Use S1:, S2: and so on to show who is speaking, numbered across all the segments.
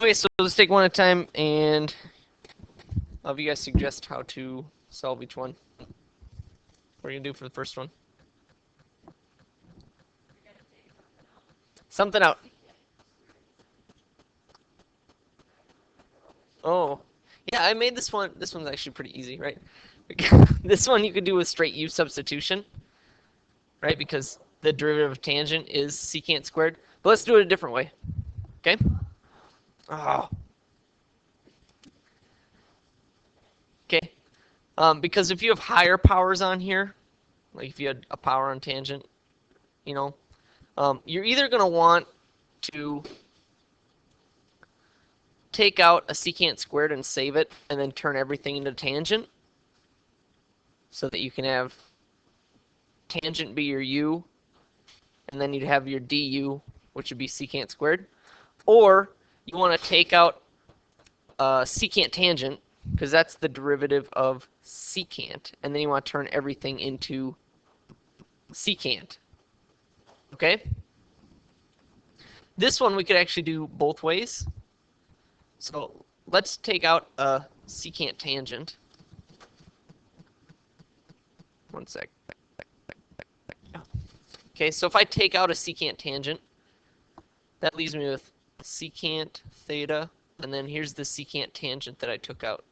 S1: Okay, so let's take one at a time, and I'll have you guys suggest how to solve each one. What are you gonna do for the first one? Something out. Oh, yeah, I made this one. This one's actually pretty easy, right? This one you could do with straight u substitution, right? Because the derivative of tangent is secant squared. But let's do it a different way, okay? Oh, okay. Because if you have higher powers on here, like if you had a power on tangent, you know, you're either gonna want to take out a secant squared and save it, and then turn everything into tangent, so that you can have tangent be your u, and then you'd have your du, which would be secant squared. Or you want to take out secant tangent, because that's the derivative of secant, and then you want to turn everything into secant. Okay? This one we could actually do both ways. So let's take out a secant tangent. One sec. Okay, so if I take out a secant tangent, that leaves me with secant theta, and then here's the secant tangent that I took out.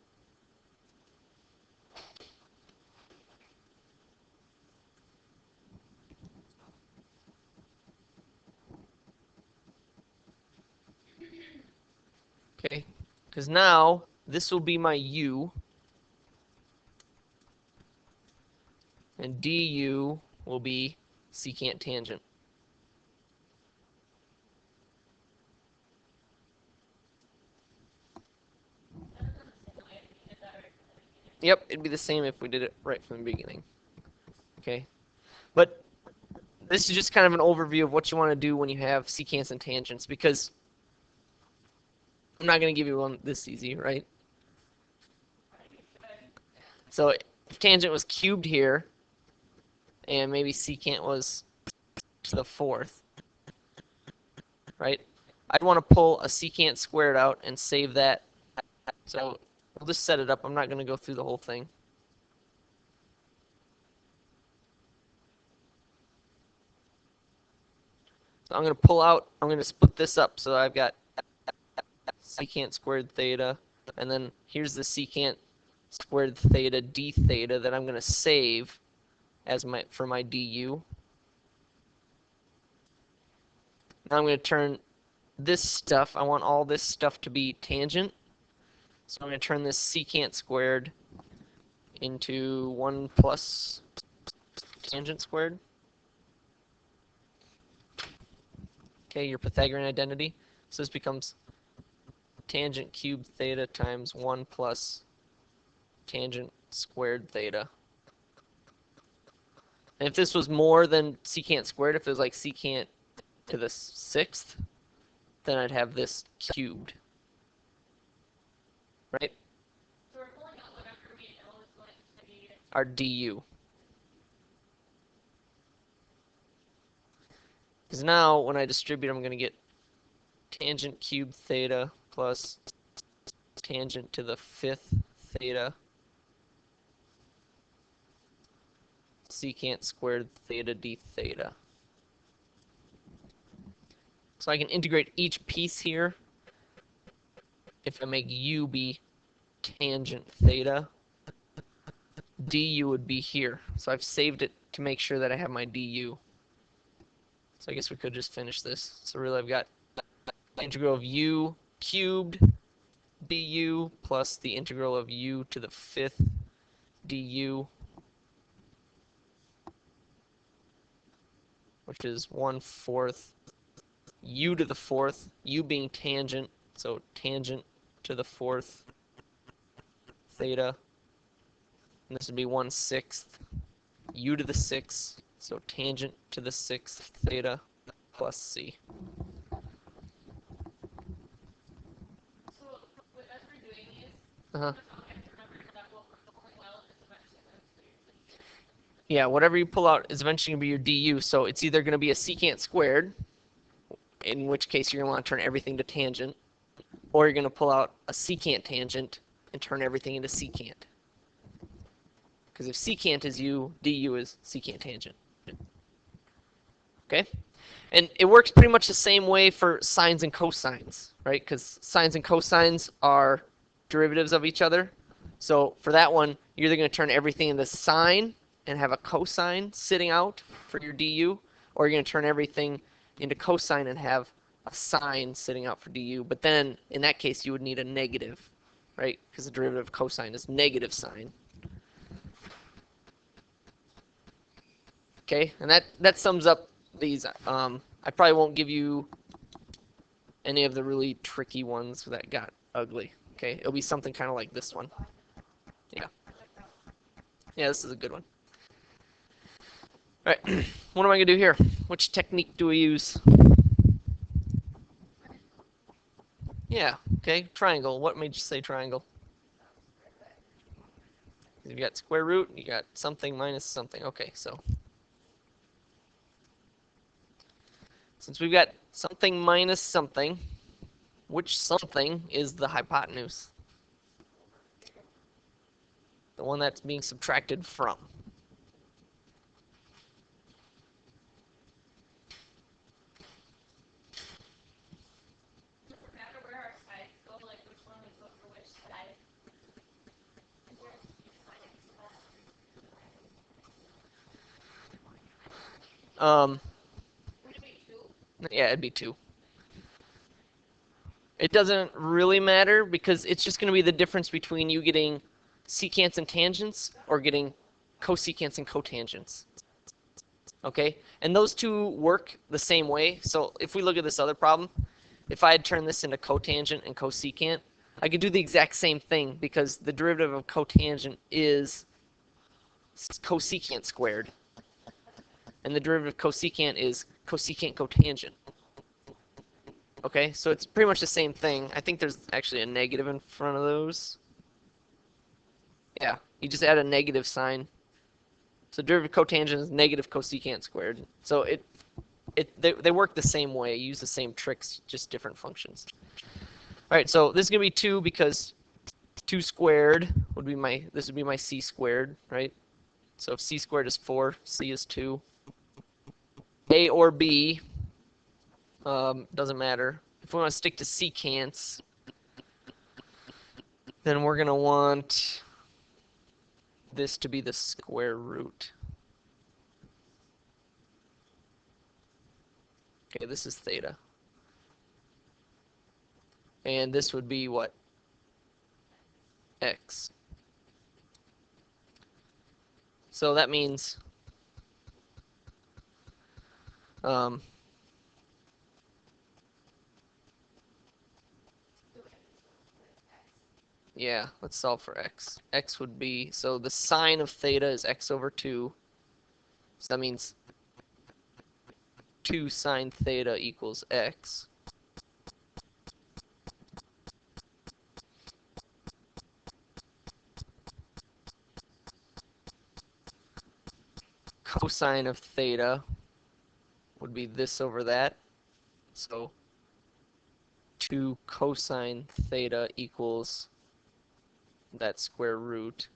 S1: Okay, because now this will be my u, and du will be secant tangent. Yep, it'd be the same if we did it right from the beginning. Okay, but this is just kind of an overview of what you want to do when you have secants and tangents, because I'm not going to give you one this easy, right? So if tangent was cubed here, and maybe secant was to the fourth, right? I'd want to pull a secant squared out and save that. So we'll just set it up. I'm not going to go through the whole thing. So I'm going to pull out, I'm going to split this up. So I've got secant squared theta, and then here's the secant squared theta d theta that I'm going to save as for my du. Now I'm going to turn this stuff, I want all this stuff to be tangent. So I'm going to turn this secant squared into 1 plus tangent squared. Okay, your Pythagorean identity. So this becomes tangent cubed theta times 1 plus tangent squared theta. And if this was more than secant squared, if it was like secant to the sixth, then I'd have this cubed. Right?
S2: So we're pulling out whatever we know is going to be
S1: Our du. Because now when I distribute, I'm going to get tangent cubed theta plus tangent to the fifth theta secant squared theta d theta. So I can integrate each piece here. If I make u be tangent theta, du would be here. So I've saved it to make sure that I have my du. So I guess we could just finish this. So really I've got the integral of u cubed du plus the integral of u to the fifth du, which is 1/4 u to the fourth, u being tangent, so tangent to the fourth theta. And this would be 1/6 u to the sixth, so tangent to the sixth theta plus c.
S2: so as we're doing these,
S1: Uh-huh.
S2: I have to remember that what we're pulling out is eventually going to be
S1: Yeah, whatever you pull out is eventually going to be your du, so it's either going to be a secant squared, in which case you're going to want to turn everything to tangent, or you're going to pull out a secant tangent and turn everything into secant. Because if secant is u, du is secant tangent. Okay? And it works pretty much the same way for sines and cosines, right? Because sines and cosines are derivatives of each other. So for that one, you're either going to turn everything into sine and have a cosine sitting out for your du, or you're going to turn everything into cosine and have a sine sitting out for du. But then, in that case, you would need a negative, right? Because the derivative of cosine is negative sine. Okay, and that sums up these. I probably won't give you any of the really tricky ones that got ugly. Okay, it'll be something kind of like this one. Yeah. Yeah, this is a good one. All right, what am I gonna do here? Which technique do we use? Yeah, okay, triangle. What made you say triangle? You got square root, you got something minus something. Okay, so since we've got something minus something, which something is the hypotenuse? The one that's being subtracted from.
S2: No matter where our sides go, like which one we go for which side. Would it be 2?
S1: Yeah, it'd be 2. It doesn't really matter because it's just going to be the difference between you getting secants and tangents or getting cosecants and cotangents. Okay? And those two work the same way. So if we look at this other problem, if I had turned this into cotangent and cosecant, I could do the exact same thing because the derivative of cotangent is cosecant squared. And the derivative of cosecant is cosecant cotangent. Okay, so it's pretty much the same thing. I think there's actually a negative in front of those. Yeah, you just add a negative sign. So derivative of cotangent is negative cosecant squared. So they work the same way, use the same tricks, just different functions. All right, so this is gonna be 2 because 2 squared would be this would be my c squared, right? So if c squared is 4, c is 2. A or b, doesn't matter. If we want to stick to secants, then we're gonna want this to be the square root. Okay, this is theta. And this would be what? X. So that means yeah, let's solve for x. X would be, so the sine of theta is x over 2. So that means 2 sine theta equals x. Cosine of theta would be this over that. So 2 cosine theta equals that square root.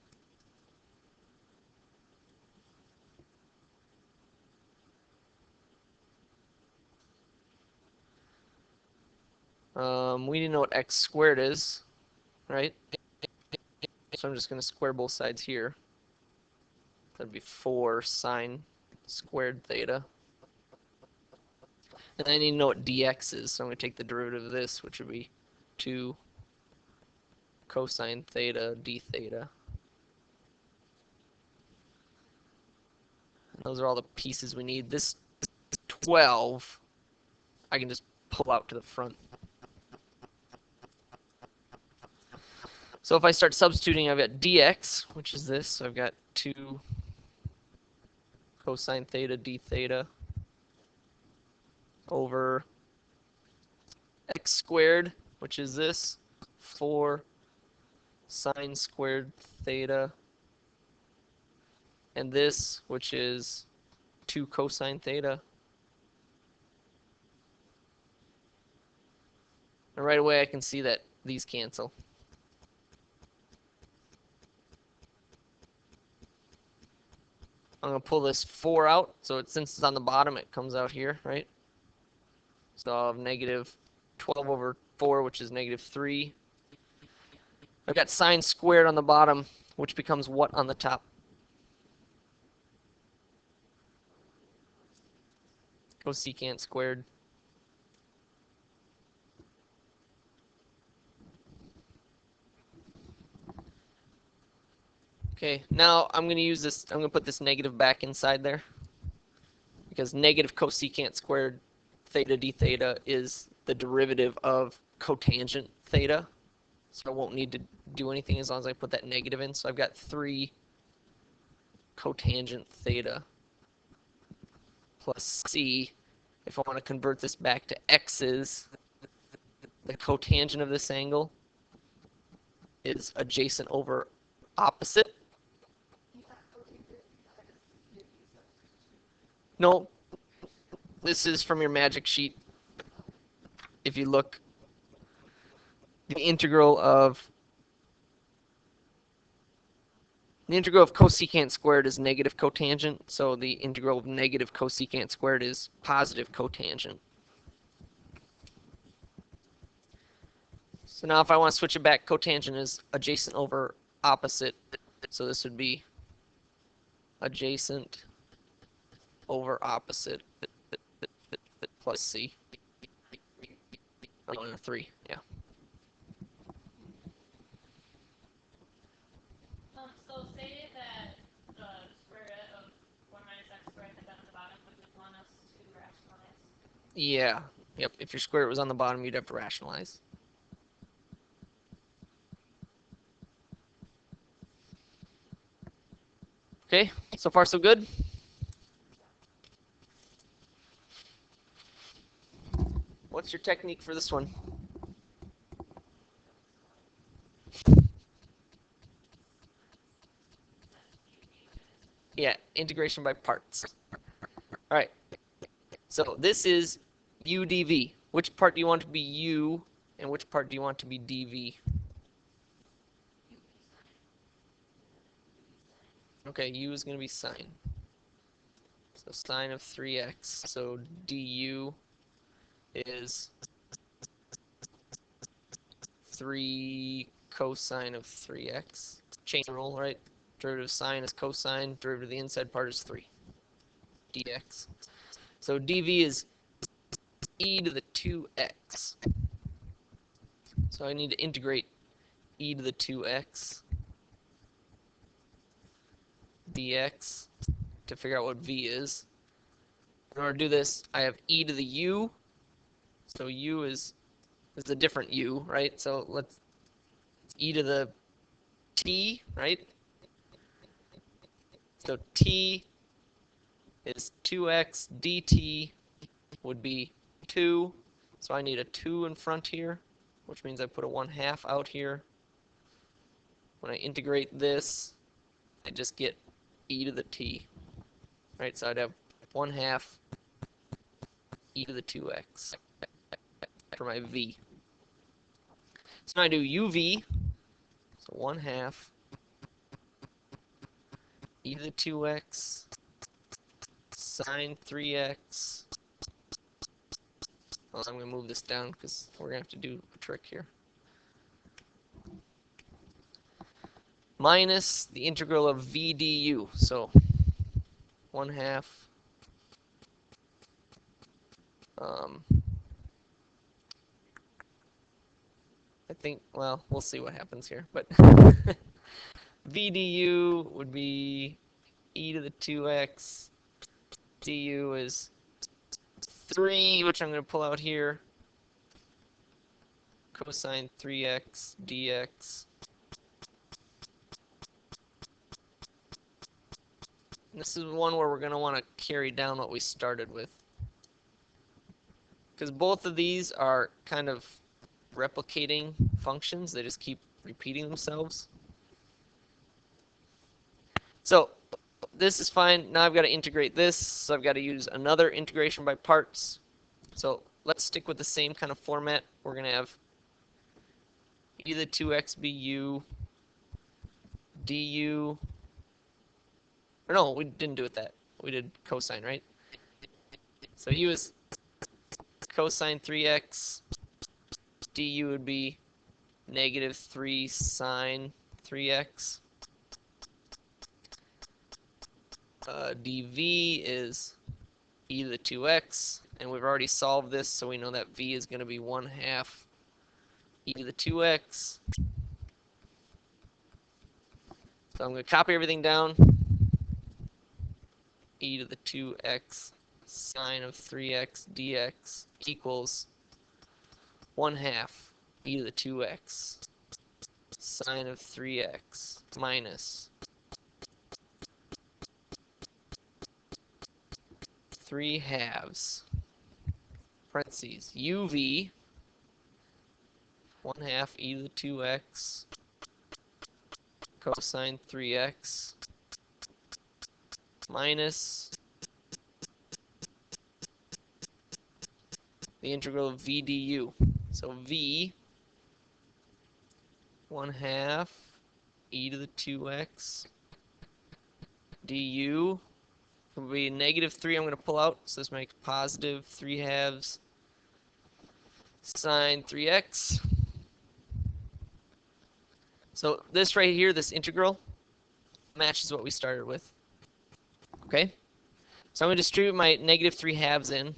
S1: We need to know what x squared is, right? So I'm just going to square both sides here. That'd be 4 sine squared theta. And I need to know what dx is, so I'm going to take the derivative of this, which would be 2 cosine theta d theta. And those are all the pieces we need. This 12, I can just pull out to the front. So if I start substituting, I've got dx, which is this. So I've got 2 cosine theta d theta over x squared, which is this, 4 sine squared theta, and this, which is 2 cosine theta. And right away I can see that these cancel. I'm going to pull this 4 out. So since it's on the bottom, it comes out here, right? So I'll have negative 12 over 4, which is negative 3. I've got sine squared on the bottom, which becomes what on the top? Cosecant squared. Okay, now I'm going to use this, I'm going to put this negative back inside there. Because negative cosecant squared theta d theta is the derivative of cotangent theta. So I won't need to do anything as long as I put that negative in. So I've got 3 cotangent theta plus c. If I want to convert this back to x's, the cotangent of this angle is adjacent over opposite. No, this is from your magic sheet. If you look, the integral of cosecant squared is negative cotangent, so the integral of negative cosecant squared is positive cotangent. So now if I want to switch it back, cotangent is adjacent over opposite, so this would be adjacent over opposite plus c. Oh, no, 3, yeah.
S2: So say that the square root of 1 minus x squared had been at the bottom, would you want us to rationalize?
S1: Yeah, yep, if your square root was on the bottom, you'd have to rationalize. Okay, so far so good? What's your technique for this one? Yeah, integration by parts. All right, so this is u dv. Which part do you want to be u, and which part do you want to be dv? Okay, u is going to be sine. So sine of 3x. So du is 3 cosine of 3x. Chain rule, right? Derivative of sine is cosine. Derivative of the inside part is 3 dx. So dv is e to the 2x. So I need to integrate e to the 2x dx to figure out what v is. In order to do this, I have e to the u. So u is a different u, right? So let's e to the t, right? So t is 2x dt would be 2. So I need a 2 in front here, which means I put a 1/2 out here. When I integrate this, I just get e to the t, right? So I'd have 1/2 e to the 2x for my v. So now I do uv, so 1/2 e to the 2x sine 3x. Well, I'm going to move this down because we're going to have to do a trick here. Minus the integral of v du. So 1/2 I think, well, we'll see what happens here, but v du would be e to the 2x. Du is 3, which I'm going to pull out here. Cosine 3x dx. And this is one where we're going to want to carry down what we started with. Because both of these are kind of replicating functions. They just keep repeating themselves. So this is fine. Now I've got to integrate this. So I've got to use another integration by parts. So let's stick with the same kind of format. We're going to have e to the 2x be u, du, or no, we didn't do it that. We did cosine, right? So u is cosine 3x, du would be negative 3 sine 3x. dv is e to the 2x, and we've already solved this, so we know that v is going to be 1/2 e to the 2x. So I'm going to copy everything down. E to the 2x sine of 3x dx equals 1/2 e to the 2x sine of 3x minus 3/2 parentheses uv 1/2 e to the 2x cosine 3x minus the integral of v du. So v 1/2 e to the 2x du will be negative 3. I'm going to pull out, so this makes positive 3/2 sine 3x. So this right here, this integral, matches what we started with. Okay? So I'm going to distribute my negative 3/2 in.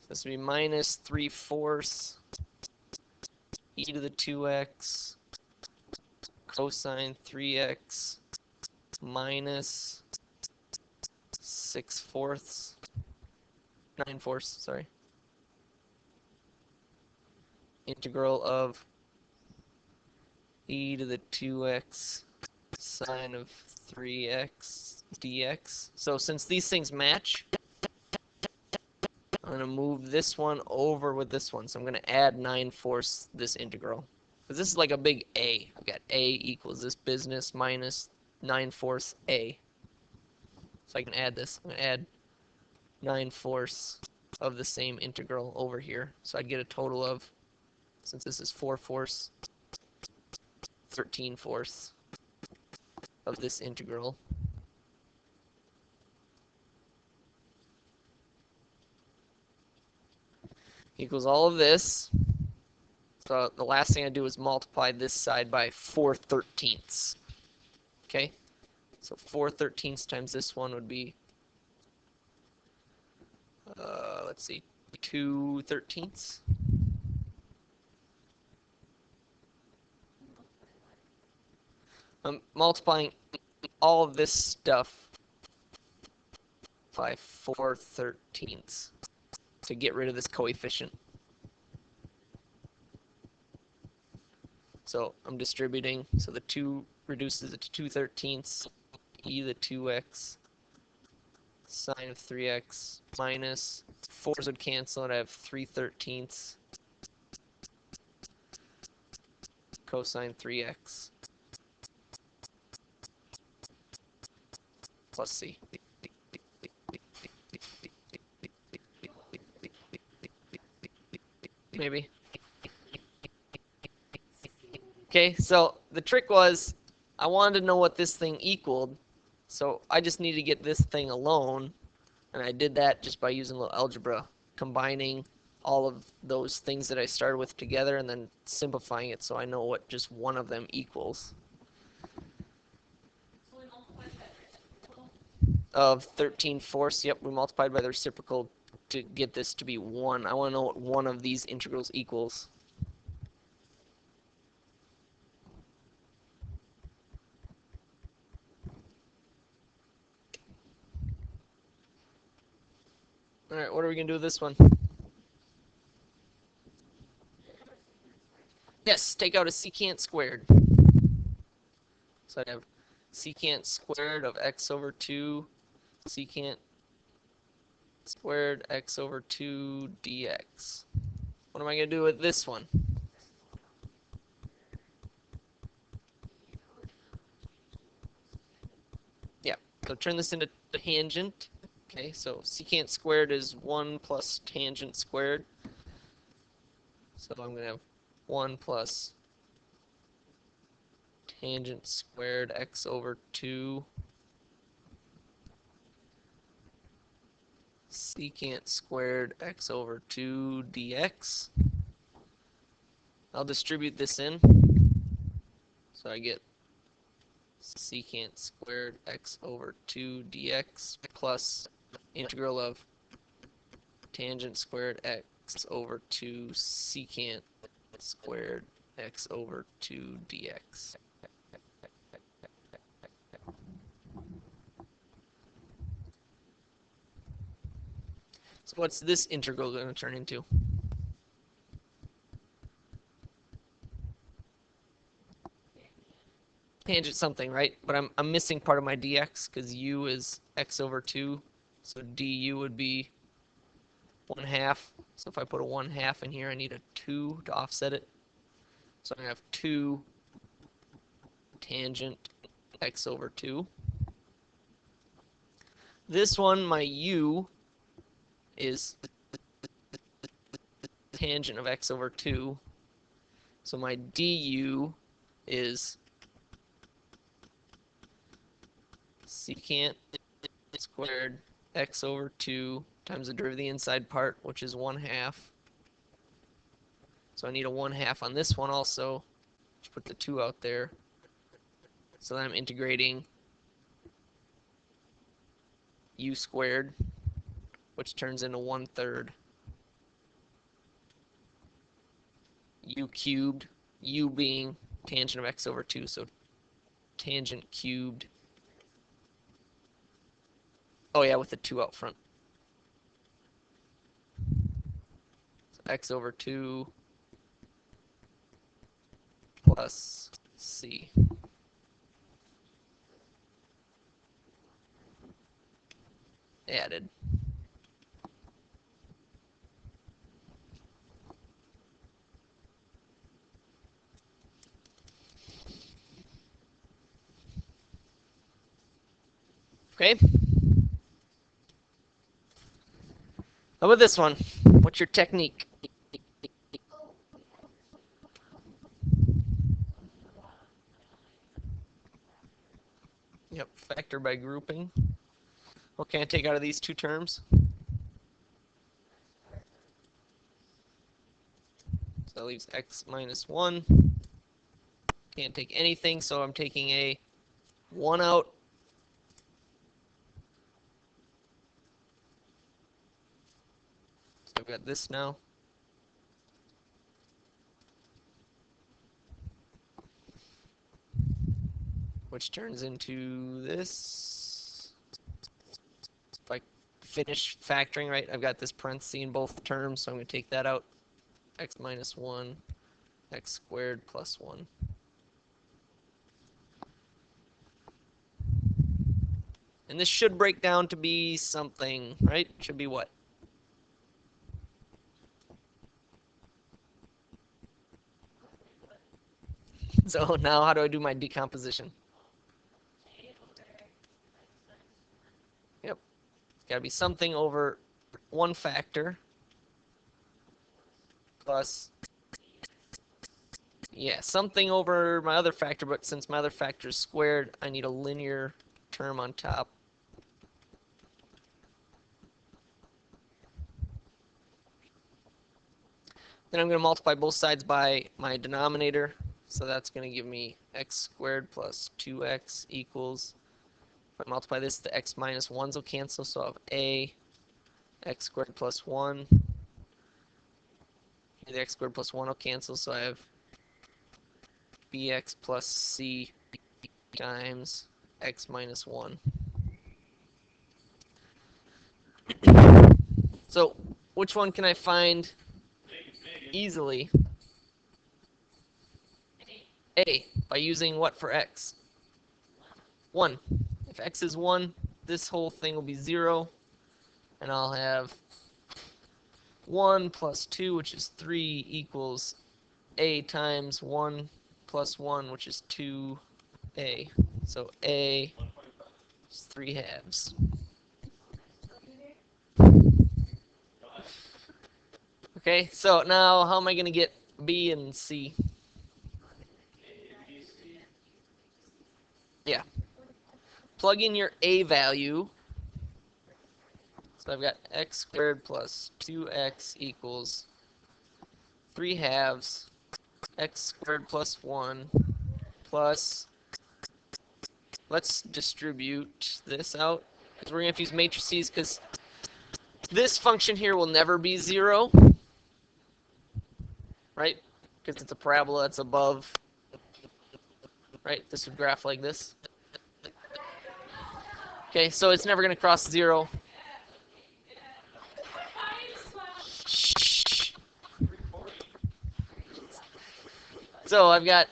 S1: This would be minus 3/4 e to the 2x cosine 3x minus 6/4, 9/4, sorry, integral of e to the 2x sine of 3x dx. So since these things match, I'm going to move this one over with this one. So I'm going to add 9/4 this integral. Because this is like a big A. I've got A equals this business minus 9/4 A. So I can add this. I'm going to add 9/4 of the same integral over here. So I'd get a total of, since this is 4/4, 13/4 of this integral. Equals all of this. So the last thing I do is multiply this side by 4/13. Okay? So 4/13 times this one would be, let's see, 2/13. I'm multiplying all of this stuff by 4/13 to get rid of this coefficient. So I'm distributing, so the 2 reduces it to 2/13 e to the 2x sine of 3x minus 4's would cancel, and I have 3/13 cosine 3x plus c. Maybe. Okay, so the trick was I wanted to know what this thing equaled, so I just need to get this thing alone, and I did that just by using a little algebra, combining all of those things that I started with together and then simplifying it so I know what just one of them equals.
S2: So we multiplied that reciprocal.
S1: Of 13/4, yep, we multiplied by the reciprocal to get this to be 1. I want to know what one of these integrals equals. Alright, what are we going to do with this one? Yes, take out a secant squared. So I'd have secant squared of x over 2 secant squared x over 2 dx. What am I going to do with this one? So turn this into tangent. Okay, so secant squared is 1 plus tangent squared. So I'm going to have 1 plus tangent squared x over 2 secant squared x over 2 dx. I'll distribute this in. So I get secant squared x over 2 dx plus integral of tangent squared x over 2 secant squared x over 2 dx. So what's this integral going to turn into? Tangent something, right? But I'm missing part of my dx because u is x over 2. So du would be 1/2. So if I put a 1/2 in here, I need a 2 to offset it. So I'm going to have 2 tangent x over 2. This one, my u is tangent of x over 2. So my du is secant squared x over 2 times the derivative of the inside part, which is 1/2. So I need a 1/2 on this one also. Just put the 2 out there. So then I'm integrating u squared, which turns into 1/3 u cubed, u being tangent of x over 2, so tangent cubed. Oh yeah, with the 2 out front. So x over 2 plus c. Added. Okay. How about this one? What's your technique? Yep, factor by grouping. What can I take out of these two terms? So that leaves x minus 1. Can't take anything, so I'm taking a 1 out. So I've got this now. Which turns into this. If I finish factoring, right, I've got this parenthesis in both terms, so I'm going to take that out. X minus 1, x squared plus 1. And this should break down to be something, right? Should be what? So now how do I do my decomposition? Yep. It's got to be something over 1 factor plus, yeah, something over my other factor, but since my other factor is squared, I need a linear term on top. Then I'm going to multiply both sides by my denominator. So that's going to give me x squared plus 2x equals, if I multiply this, the x minus 1s will cancel, so I'll have a x squared plus 1. The x squared plus 1 will cancel, so I have bx plus c times x minus 1. So which one can I find easily? A, by using what for x? 1. If x is 1, this whole thing will be 0, and I'll have 1 plus 2, which is 3, equals a times 1 plus 1, which is 2a. So a It's 3 halves. Okay, so now how am I going to get B and C? Yeah. Plug in your A value. So I've got x squared plus 2x equals 3 halves x squared plus 1 plus, let's distribute this out, because we're going to have to use matrices, because this function here will never be 0, right? Because it's a parabola that's above, right? This would graph like this. Okay, so it's never going to cross 0. So I've got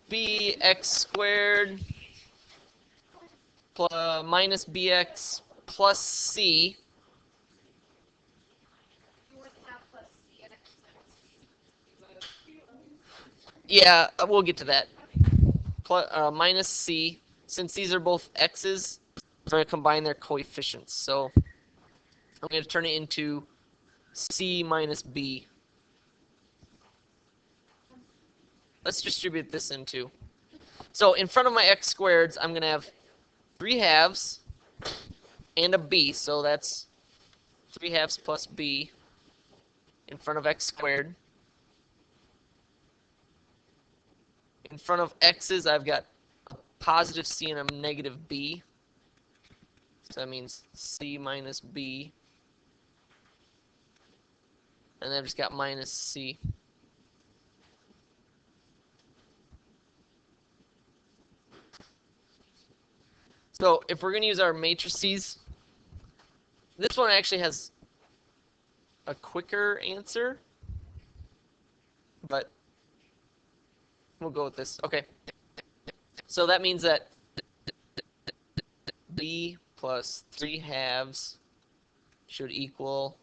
S1: bx squared minus bx plus c. Yeah, we'll get to that. Minus c. Since these are both x's, I'm going to combine their coefficients. So I'm going to turn it into c minus b. Let's distribute this into. So in front of my x squareds, I'm going to have 3 halves and a b. So that's 3 halves plus b in front of x squared. In front of x's, I've got a positive c and a negative b. So that means c minus b. And then I've just got minus c. So if we're going to use our matrices, this one actually has a quicker answer, but we'll go with this. Okay. So that means that b plus 3 halves should equal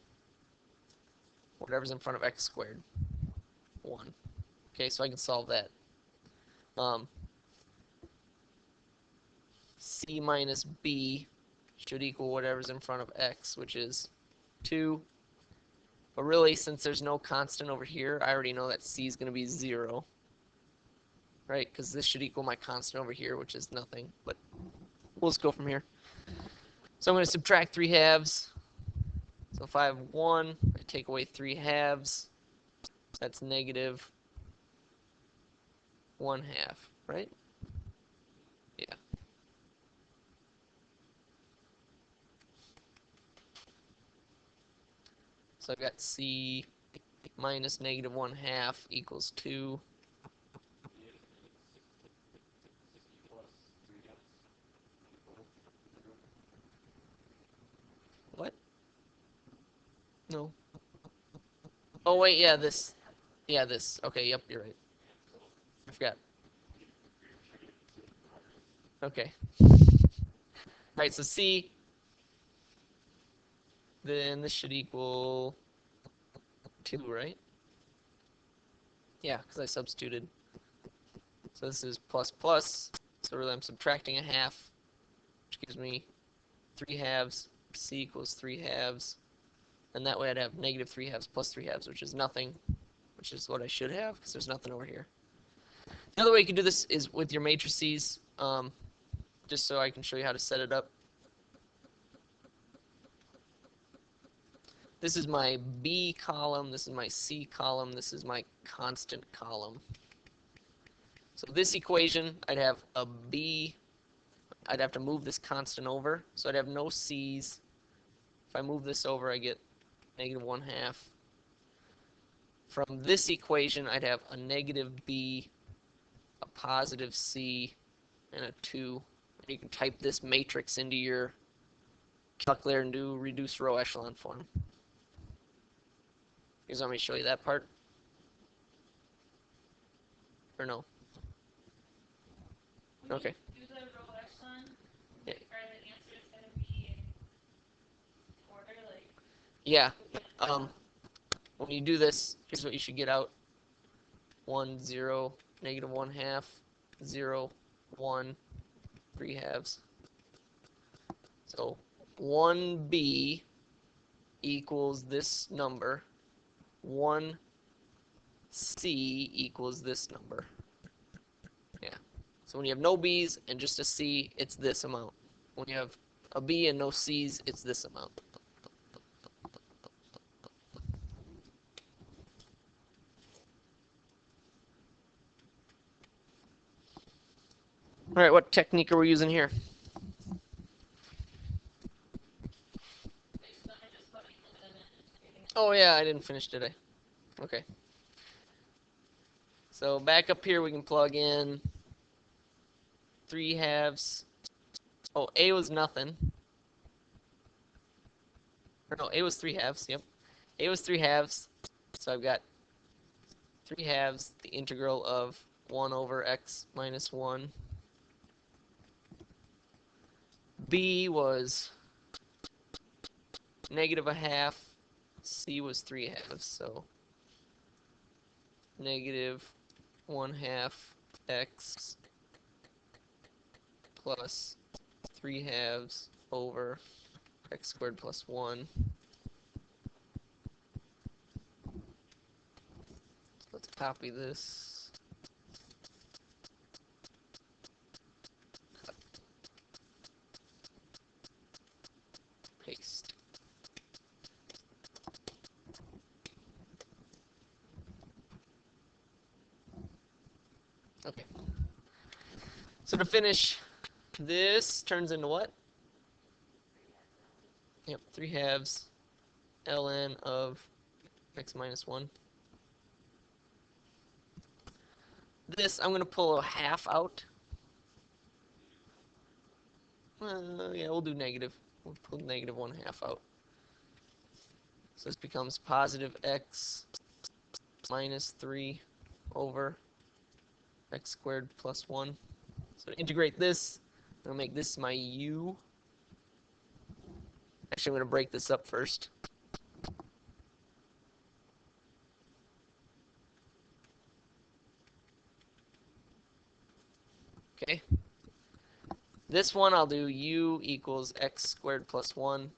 S1: whatever's in front of x squared, 1. Okay, so I can solve that. C minus b should equal whatever's in front of x, which is 2. But really, since there's no constant over here, I already know that c is going to be 0. Right? Because this should equal my constant over here, which is nothing. But we'll just go from here. So I'm going to subtract 3 halves. So if I have 1, I take away 3 halves. That's negative 1/2, right? Yeah. So I've got c minus negative 1/2 equals 2. What? No. Oh, wait, yeah, this. Yeah, this. Okay, yep, you're right. I forgot. Okay. Alright, so c, then this should equal 2, right? Yeah, because I substituted. So this is plus plus. So really I'm subtracting 1/2, which gives me 3 halves. C equals 3 halves. And that way I'd have negative 3 halves plus 3 halves, which is nothing, which is what I should have, because there's nothing over here. The other way you can do this is with your matrices, just so I can show you how to set it up. This is my B column, this is my C column, this is my constant column. So this equation, I'd have a B, I'd have to move this constant over, so I'd have no C's. If I move this over, I get negative 1/2. From this equation, I'd have a negative B, a positive C, and a 2. And you can type this matrix into your calculator and do reduced row echelon form. You guys want me to show you that part? Or no? Okay.
S2: Do the row echelon.
S1: Yeah.
S2: Are the answers gonna be in order, like?
S1: Yeah. When you do this, here's what you should get out: 1, 0, negative 1/2, 0, 1, 3/2. So 1b equals this number. 1c equals this number. Yeah. So when you have no b's and just a c, it's this amount. When you have a b and no c's, it's this amount. All right, what technique are we using here? Oh yeah, I didn't finish today. Okay. So back up here we can plug in 3/2. Oh, a was nothing. Or no, a was 3/2. Yep. A was 3/2. So I've got 3/2, the integral of 1 over x minus 1. B was -1/2. C was 3/2. So -1/2 x plus 3/2 over x squared plus 1. Let's copy this. Paste. Okay. So to finish, this turns into what? Yep, 3/2 ln of x minus 1. This, I'm going to pull a half out. Yeah, we'll do negative. We'll pull -1/2 out. So this becomes positive x minus 3 over x squared plus 1. So to integrate this, I'm going to make this my u. Actually, I'm going to break this up first. Okay. This one I'll do u equals x squared plus 1.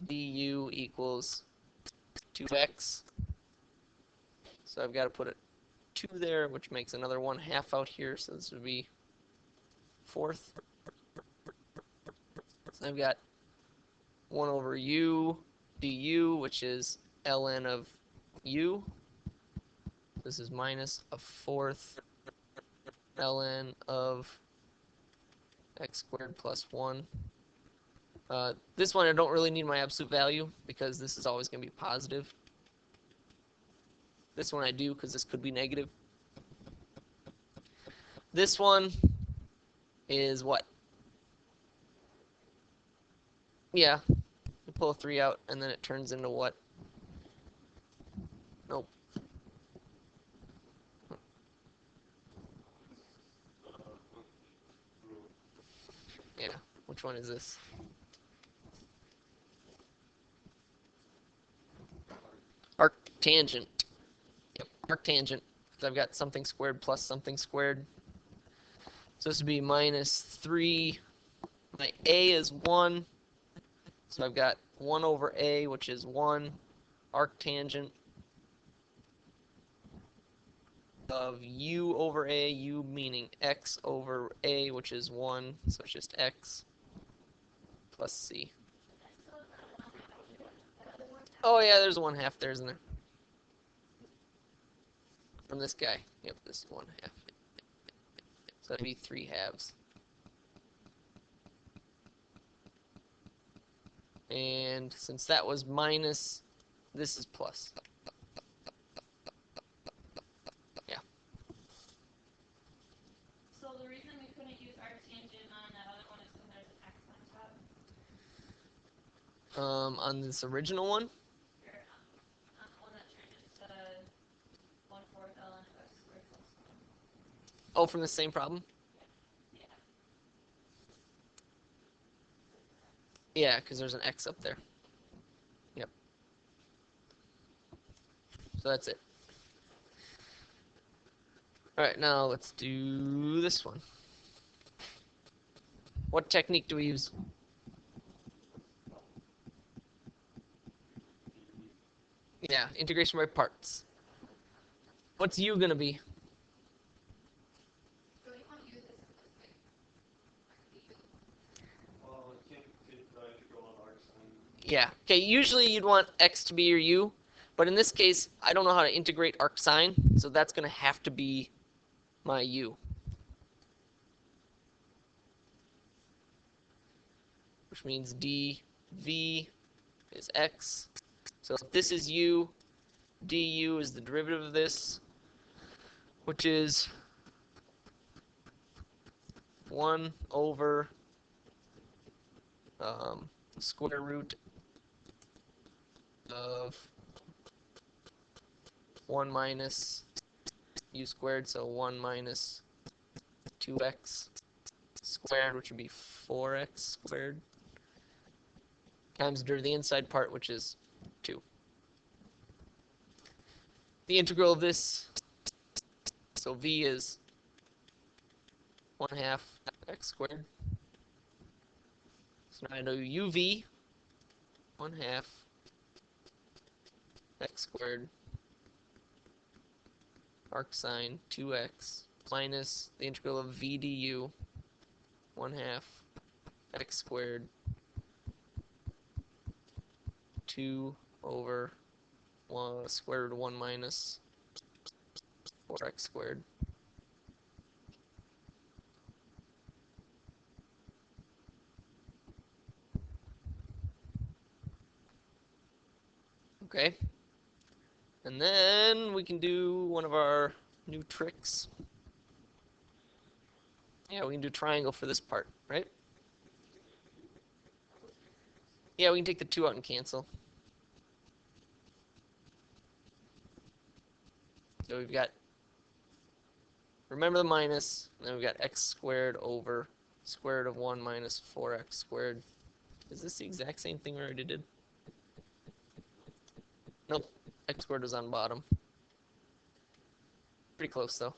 S1: du equals 2x. So I've got to put a 2 there, which makes another 1/2 out here. So this would be 4th. So I've got 1 over u du, which is ln of u. This is minus a 4th ln of x squared plus 1. This one I don't really need my absolute value because this is always going to be positive. This one I do because this could be negative. This one is what? Yeah, you pull a 3 out and then it turns into what? Nope. Yeah, which one is this? Arctangent. Yep, arctangent. Because I've got something squared plus something squared. So this would be minus 3. My a is 1. So I've got 1 over a, which is 1. Arctangent of u over a, u meaning x over a, which is 1. So it's just x plus c. Oh yeah, there's 1/2 there, isn't there? From this guy. Yep, this is 1/2. So that'd be 3/2. And since that was minus, this is plus. Yeah.
S2: So the reason we couldn't use arctangent on that other one is because there's an x on top.
S1: On this original one?
S2: Or on the one that changes to 1/4 ln of x squared plus 1.
S1: Oh, from the same problem?
S2: Yeah.
S1: Yeah, because there's an x up there. Yep. So that's it. All right, now let's do this one. What technique do we use? Yeah, integration by parts. What's u going to be? Yeah. Okay, usually you'd want x to be your u, but in this case, I don't know how to integrate arcsine, so that's going to have to be my u. Which means dv is x. So if this is u, du is the derivative of this, which is 1 over square root of 1 minus u squared, so 1 minus 2x squared, which would be 4x squared, times the inside part, which is 2. The integral of this, so v is 1/2 x squared. So now I know uv 1/2 x squared arcsine 2x minus the integral of v du 1/2 x squared 2 over 1 square root of 1 minus 4x squared. Okay. And then we can do one of our new tricks. Yeah, we can do triangle for this part, right? Yeah, we can take the 2 out and cancel. So we've got, remember the minus, and then we've got x squared over square root of 1 minus 4x squared. Is this the exact same thing we already did? Nope, x squared was on bottom. Pretty close though.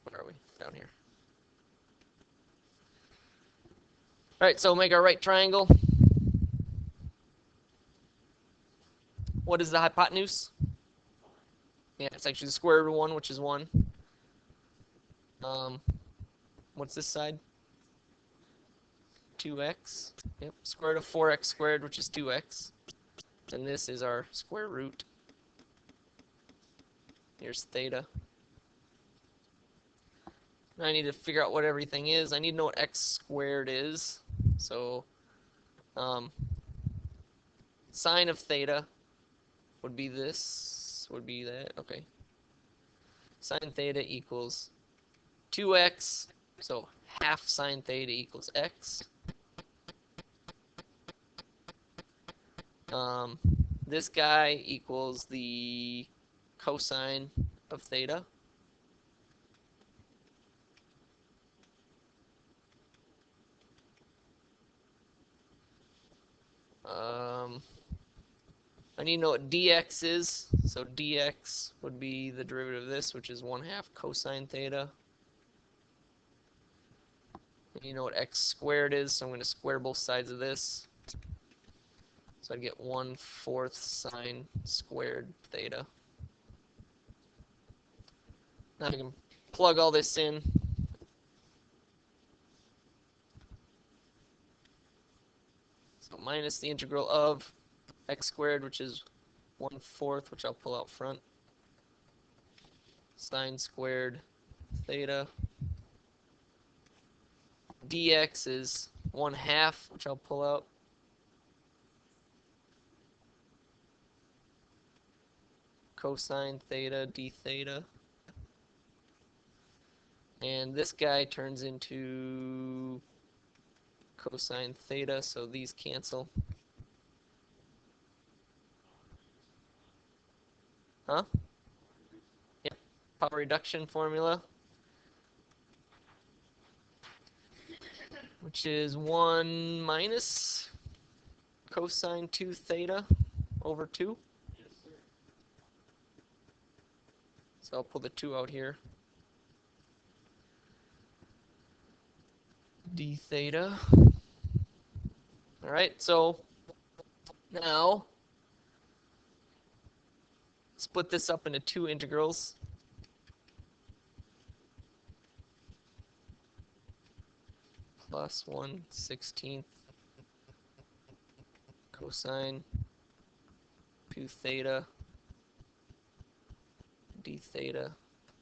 S1: Where are we? Down here. Alright, so make our right triangle. What is the hypotenuse? Yeah, it's actually the square root of 1, which is 1. What's this side? 2x. Yep, square root of 4x squared, which is 2x. And this is our square root. Here's theta. Now I need to figure out what everything is. I need to know what x squared is. So, sine of theta would be this, would be that, okay. Sine theta equals 2x, so half sine theta equals x. This guy equals the cosine of theta. I need to know what dx is, so dx would be the derivative of this, which is 1/2 cosine theta. And you know what x squared is, so I'm going to square both sides of this. So I'd get 1/4 sine squared theta. Now I can plug all this in. So minus the integral of x squared, which is 1/4, which I'll pull out front. Sine squared theta. Dx is 1/2, which I'll pull out. Cosine theta d theta. And this guy turns into cosine theta, so these cancel. Huh? Yep. Power reduction formula, which is 1 minus cosine 2 theta over 2.
S3: Yes, sir.
S1: So I'll pull the 2 out here. d theta. All right, so now split this up into two integrals. Plus 1/16 cosine 2 theta d theta.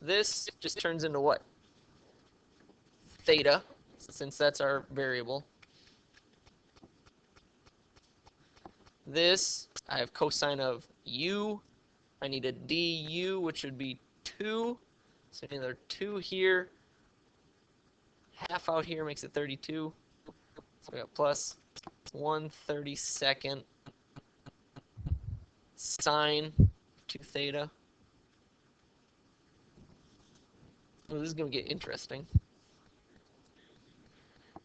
S1: This just turns into what? Theta, since that's our variable. This, I have cosine of u. I need a du, which would be 2. So another 2 here. Half out here makes it 32. So we got plus 1/32 sine 2 theta. Oh, this is going to get interesting.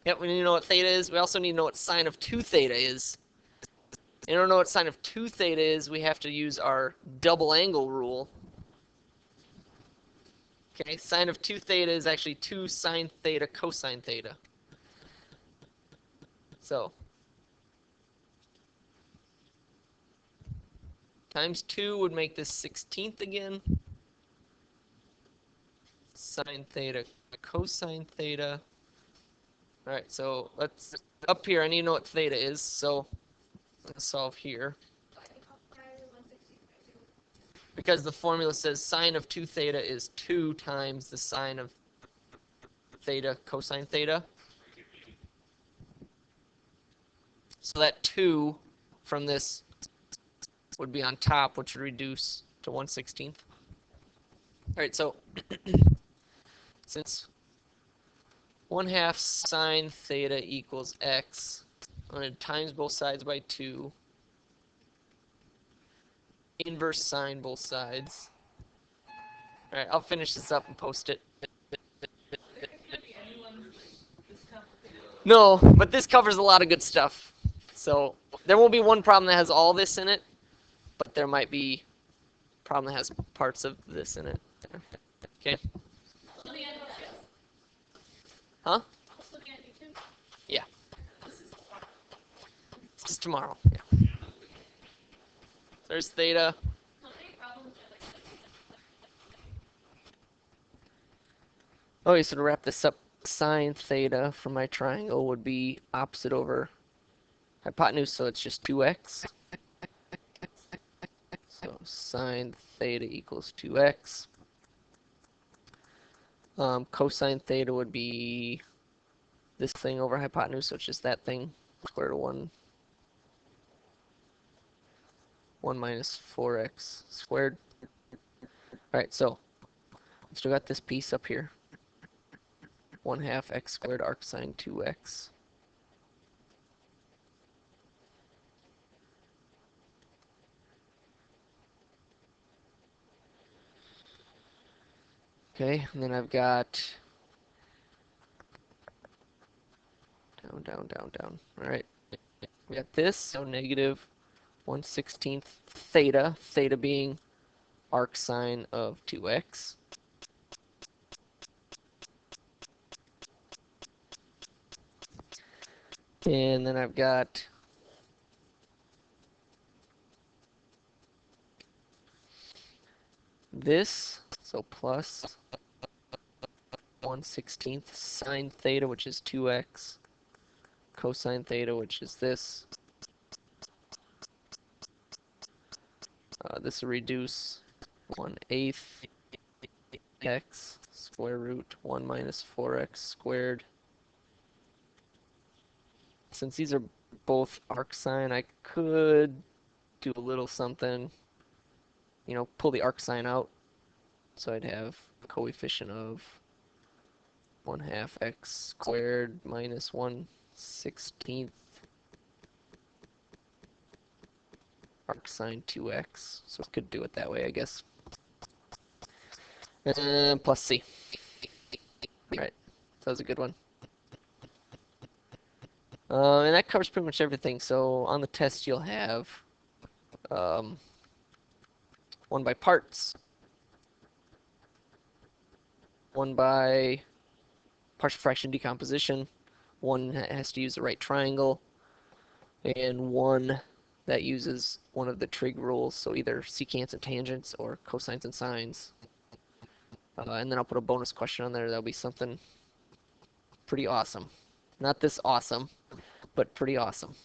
S1: Yep, we need to know what theta is. We also need to know what sine of 2 theta is. In order to know what sine of 2 theta is, we have to use our double angle rule. Okay, sine of 2 theta is actually 2 sine theta cosine theta. So, times 2 would make this 16th again. Sine theta cosine theta. All right, so let's, up here, I need to know what theta is, so let's solve here. Because the formula says sine of 2 theta is 2 times the sine of theta cosine theta. So that 2 from this would be on top, which would reduce to 1/16. All right, so since 1/2 sine theta equals x, I'm going to times both sides by 2. Inverse sine both sides. All right, I'll finish this up and post it. No, but this covers a lot of good stuff. So there won't be one problem that has all this in it, but there might be a problem that has parts of this in it. Okay. Huh? Yeah. It's just tomorrow. Yeah. There's theta. Okay, so to wrap this up, sine theta for my triangle would be opposite over hypotenuse, so it's just 2x. So sine theta equals 2x. Cosine theta would be this thing over hypotenuse, so it's just that thing, square root of 1 minus 4x squared. All right, so I've still got this piece up here. 1/2 x squared arc sine 2x. Okay, and then I've got down, down, down, down. All right, we got this, so negative 1/16 theta, theta being arc sine of 2x. And then I've got this, so plus 1/16 sine theta, which is 2x, cosine theta, which is this. This will reduce 1/8 x square root 1 minus 4x squared. Since these are both arc sine, I could do a little something, you know, pull the arc sine out. So I'd have a coefficient of 1/2 x squared minus 1/16 arc sine 2x. So I could do it that way, I guess. And plus c. Alright, that was a good one. And that covers pretty much everything. So on the test, you'll have one by parts, one by partial fraction decomposition, one has to use the right triangle, and one that uses one of the trig rules, so either secants and tangents or cosines and sines. And then I'll put a bonus question on there. That'll be something pretty awesome. Not this awesome, but pretty awesome.